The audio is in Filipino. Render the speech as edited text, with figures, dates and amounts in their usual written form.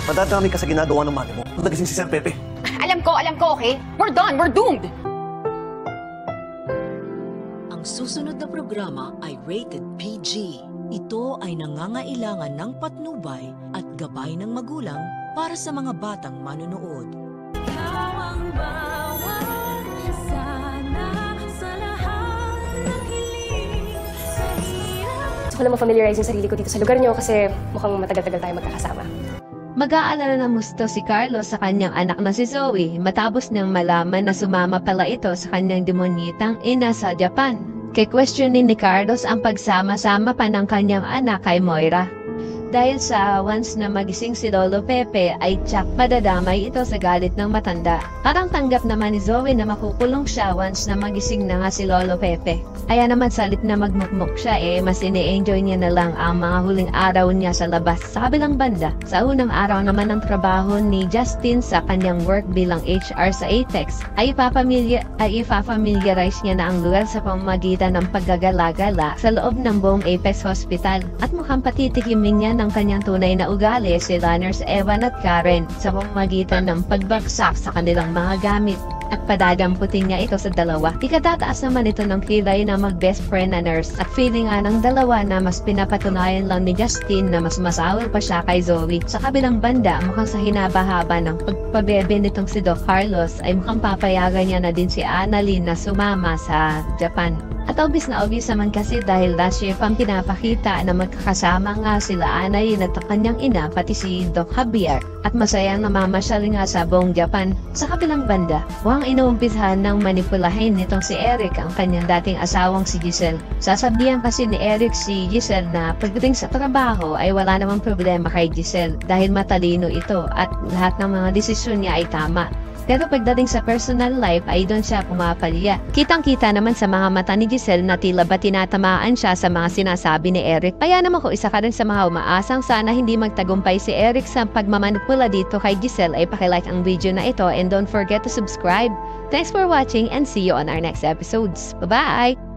Madadami ka sa ginagawa ng mami mo. Nagising si Sir Pepe. Alam ko, okay? We're done, we're doomed! Ang susunod na programa ay rated PG. Ito ay nangangailangan ng patnubay at gabay ng magulang para sa mga batang manonood. Gusto ko na ma-familiarize yung sarili ko dito sa lugar nyo kasi mukhang matagal-tagal tayo magkakasama. Mag-aalala ng gusto si Carlos sa kanyang anak na si Zoe matapos niyang malaman na sumama pala ito sa kanyang demonyitang ina sa Japan. Kay-questionin ni Carlos ang pagsama-sama pa ng kanyang anak kay Moira. Dahil sa once na magising si Lolo Pepe ay tsak madadamay ito sa galit ng matanda. Parang tanggap naman ni Zoe na makukulong siya once na magising na nga si Lolo Pepe. Kaya naman salit na magmukmuk siya mas ini-enjoy niya na lang ang mga huling araw niya sa labas. Sa kabilang banda, sa unang araw naman ng trabaho ni Justin sa kanyang work bilang HR sa Apex ay ipapamiliarize niya na ang lugar sa pamamagitan ng paggagala-gala sa loob ng buong Apex Hospital at mukhang patitikimin niya ng kanyang tunay na ugali si Runners Evan at Karen sa pamamagitan ng pagbagsak sa kanilang mga gamit at padadamputin niya ito sa dalawa. Ikatataas naman ito ng kilay na mag-best friend na nurse at feeling nga ng dalawa na mas pinapatunayan lang ni Justin na mas masawal pa siya kay Zoe. Sa kabilang banda, mukhang sa hinaba-haba ng pagpabebe nitong si Doc Carlos ay mukhang papayagan niya na din si Annalyn na sumama sa Japan. At obvious na obvious naman kasi dahil last year pang pinapakita na magkakasama nga sila Annalyn at kanyang ina pati si Doc Javier at masayang namamasyal nga sa buong Japan. Sa kabilang banda, mukhang inuumpisahan ng manipulahin nitong si Eric ang kanyang dating asawang si Giselle. Sasabihan kasi ni Eric si Giselle na pagdating sa trabaho ay wala namang problema kay Giselle dahil matalino ito at lahat ng mga desisyon niya ay tama. Pero pagdating sa personal life ay doon siya pumapalya. Kitang-kita naman sa mga mata ni Giselle na tila ba tinatamaan siya sa mga sinasabi ni Eric. Kaya naman kung isa ka rin sa mga umaasang sana hindi magtagumpay si Eric sa pagmamanipula dito kay Giselle ay pakilike ang video na ito and don't forget to subscribe. Thanks for watching and see you on our next episodes. Bye-bye!